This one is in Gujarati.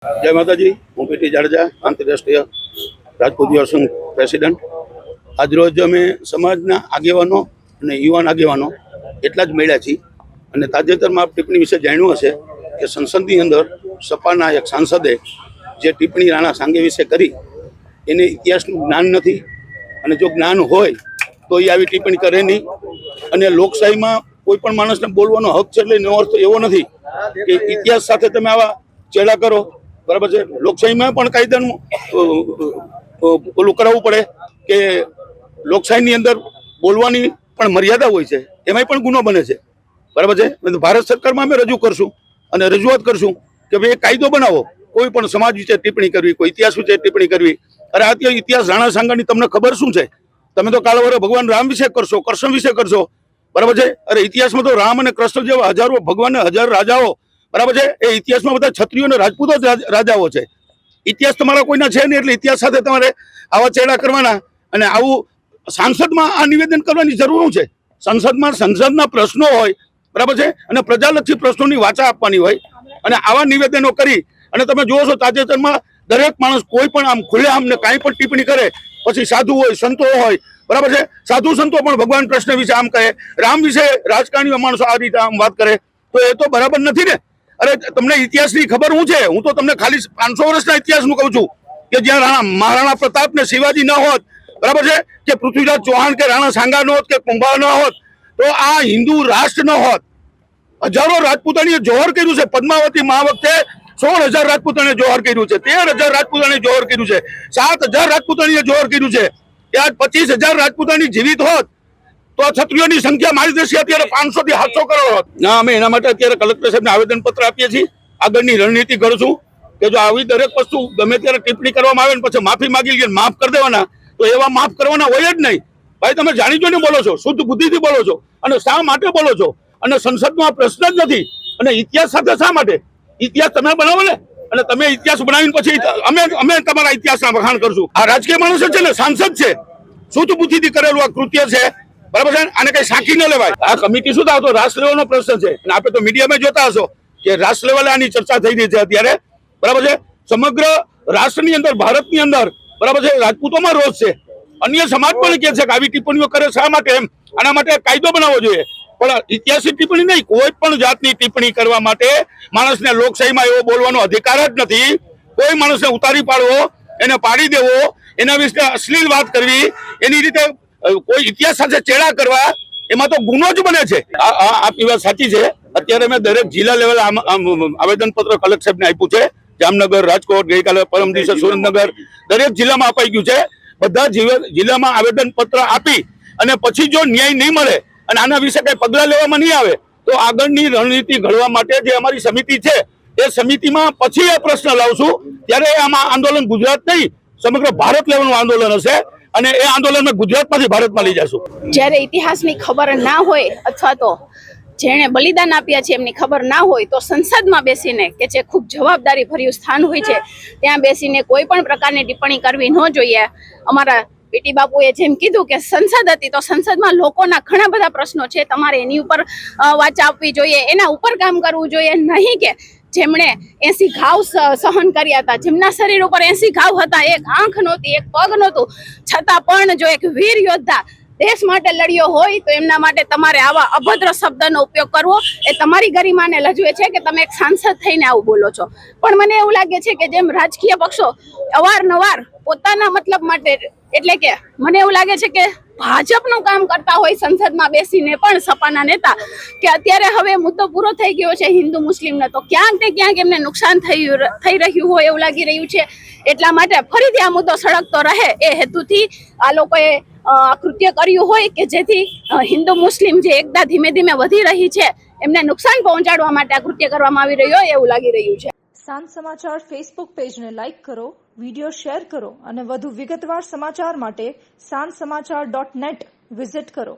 जय माताजी। हूँ पीटी जाडेजा, आंतरराष्ट्रीय राजपूत युवा संघ प्रेसिडेंट। आज रोज अमे समाजना आगेवानो अने युवान आगेवानो एटला ज मळ्या छीए अने ताजेतरमां टिप्पणी विषे जाण्युं हशे के संसदनी अंदर सपाना एक सांसदे जे टिप्पणी राणा सांगे विषे करी एने इतिहासनुं ज्ञान नथी अने जो ज्ञान होय तो ए आवी टिप्पणी करे नहीं। अने लोकशाहीमां कोईपण माणसने बोलवानो हक छे, એટલે એનો અર્થ એવો નથી કે ઇતિહાસ સાથે તમે આવા ચેડા કરો। बराबर है। लोकशाही में कायदाનું ઓલું કરાવવું પડે કે લોકશાહીની અંદર બોલવાની પણ મર્યાદા હોય છે, એમાંય પણ ગુનો બને છે। બરાબર છે। ભારત સરકારમાં અમે રજૂ કરશું અને રજૂઆત કરશું કે ભાઈ કાયદો બનાવો, કોઈ પણ સમાજ વિશે ટિપ્પણી કરવી, કોઈ ઇતિહાસ વિશે ટિપ્પણી કરવી। અરે આ ઇતિહાસ રાણા સાંગાની તમને ખબર શું છે? તમે તો કાળવરે ભગવાન રામ વિશે કરશો, કૃષ્ણ વિશે કરશો। બરાબર છે। અરે ઇતિહાસમાં તો રામ અને કૃષ્ણ જેવા હજારો ભગવાન, હજારો રાજાઓ, બરાબર છે, એ ઇતિહાસમાં બધા ક્ષત્રિયો અને રાજપૂતો રાજાઓ છે। ઇતિહાસ તમારા કોઈના છે નહીં, એટલે ઇતિહાસ સાથે તમારે આવા ચેડા કરવાના અને આવું સાંસદમાં આ નિવેદન કરવાની જરૂર છે। સંસદના પ્રશ્નો હોય, બરાબર છે, અને પ્રજાલક્ષી પ્રશ્નોની વાચા આપવાની હોય અને આવા નિવેદનો કરી અને તમે જુઓ છો તાજેતરમાં દરેક માણસ કોઈ પણ આમ ખુલ્લેઆમ ને કાંઈ પણ ટિપ્પણી કરે, પછી સાધુ હોય, સંતો હોય, બરાબર છે, સાધુ સંતો પણ ભગવાન કૃષ્ણ વિશે આમ કહે, રામ વિશે રાજકારણીઓ માણસો આ રીતે આમ વાત કરે, તો એ તો બરાબર નથી ને। अरे तमने इतिहास की खबर हूँ है? हूँ तो तमने खाली 500 वर्षना इतिहास नु कहूं छूं कि ज्यां महाराणा प्रताप ने शिवाजी न होत, बराबर है, कि पृथ्वीराज चौहान के राणा सांगा न होत, के कुंभा न होत, तो आ हिंदू राष्ट्र न होत। हजारों राजपूताणीए जोहर कर्युं छे। पद्मावती मां वखते 16,000 राजपूताणीए जोहर कर्युं छे, 13,000 राजपूताणीए जोहर कर्युं छे, 7,000 राजपूताणीए जोहर कर्युं छे। आज 25,000 राजपूताणी जीवित होत तो क्षत्रियों की संख्या मारी देश अत्यारे 500 થી 700 करोड़ होत ना। अमे एना माटे अत्यारे कलेक्टर साहेबने आवेदन पत्र आपीए छीए, आगळनी रणनीति घडशुं के जो आवी दरेक वस्तु गमे त्यारे टिप्पणी करवामां आवे ने पछी माफी मांगी लीए, माफ कर देवाना, तो एवा माफ करवाना होय ज नहीं। भाई तमे जाणी जोईने बोलो छो, शुद्ध बुद्धिथी बोलो छो अने शा माटे बोलो छो? अने संसदमां आ प्रश्न ज नथी अने इतिहास साथे शा माटे? इतिहास तमे बनावो ने, अने तमे इतिहास बनावीने पछी अमे तमारा इतिहासना वखाण करशुं। आ राजकीय माणस छे ने, सांसद छे, शुद्ध बुद्धिथी करेલું આ કૃત્ય છે, बराबर है। आने कई साखी न लेवाय। आ कमिटी शुं तो राष्ट्र लेवलनो प्रश्न है, आपणे तो मीडिया में जोता हशो कि राष्ट्र लेवले आनी चर्चा थई रही है अत्यारे, बराबर है। समग्र राष्ट्रनी अंदर, भारतनी अंदर, बराबर है, राजपूतोमां रोष छे, अन्य समाज पण कहे छे के आवी टिप्पणीओ करे शा माटे? एम आना माटे कायदो बनावવો જોઈએ, પણ ऐतिहासिक टिप्पणी नहीं, कोई पण जातनी टिप्पणी करवा माटे माणसने लोकशाहीमां एवो बोलवानो अधिकार ज नथी। कोई माणसने उतारी पाडવો, એને પાડી દેવો, એના વિશે અશ્લીલ વાત કરવી, એની રીતે कोई इतिहास साथे चेड़ा करवा, एमां तो गुनो ज बने छे। आपनी वात साची छे। अत्यारे मैं दरेक जिल्ला लेवल आवेदन पत्र कलेक्टर साहेबने आप्युं छे। जामनगर, राजकोट, गईकाले परम दिवसे सुरेन्द्रनगर दरेक जिल्लामां अपाई गयुं छे। बधा जिल्लामां आवेदन पत्र आपी अने पछी जो न्याय नहीं मळे अने आना विषे कई पगलां लेवामां नहीं आवे तो आगळनी रणनीति घडवा माटे जे अमारी समिति छे ए समितिमां पछी आ प्रश्न लावशुं। त्यारे आमां आंदोलन गुजरात नहीं, समग्र भारत लेवलनुं आंदोलन हशे અને એ આંદોલનમાં ગુજરાતમાંથી ભારતમાં લઈ જશું। જ્યારે ઇતિહાસની ખબર ના હોય અથવા તો જેણે બલિદાન આપ્યા છે એમની ખબર ના હોય તો સંસદમાં બેસીને કે જે ખૂબ જવાબદારી ભર્યું સ્થાન હોય છે ત્યાં બેસીને કોઈ પણ પ્રકારની ટિપ્પણી કરવી ન જોઈએ। અમારા પીટી બાપુએ જેમ કીધું કે સંસદ હતી તો સંસદમાં લોકોના ઘણા બધા પ્રશ્નો છે, તમારે એની ઉપર વાચા આપવી જોઈએ, એના ઉપર કામ કરવું જોઈએ, નહીં કે જેમણે 80 ઘાવ સહન કર્યા હતા, જેમના શરીર ઉપર 80 ઘાવ હતા, એક આંખ નહોતી, એક પગ નહોતું, છતાં પણ જો એક વીર યોદ્ધા દેશ માટે લડ્યો હોય તો એમના માટે તમારે આવા અભદ્ર શબ્દનો ઉપયોગ કરવો એ તમારી ગરિમાને લજવે છે કે તમે એક સાંસદ થઈને આવું બોલો છો। પણ મને એવું લાગે છે કે જેમ રાજકીય પક્ષો અવારનવાર પોતાના મતલબ માટે, એટલે કે મને એવું લાગે છે કે ભાજપનું કામ કરતા હોય સંસદમાં બેસીને પણ સપાના નેતા કે અત્યારે હવે મુદ્દો પૂરો થઈ ગયો છે હિન્દુ મુસ્લિમને, તો ક્યાંક ને ક્યાંક એમને નુકસાન થઈ રહ્યું હોય એવું લાગી રહ્યું છે। એટલા માટે ફરીથી આ મુદ્દો સળગતો રહે એ હેતુથી આ લોકોએ કૃત્ય કર્યું હોય કે જેથી હિન્દુ મુસ્લિમ જે એકતા ધીમે ધીમે વધી રહી છે એમને નુકસાન પહોંચાડવા માટે આ કૃત્ય કરવામાં આવી રહ્યું હોય એવું લાગી રહ્યું છે। સાંજ સમાચાર ફેસબુક પેજને લાઇક કરો, વિડીયો શેર કરો અને વધુ વિગતવાર સમાચાર માટે sanssamachar.net વિઝિટ કરો।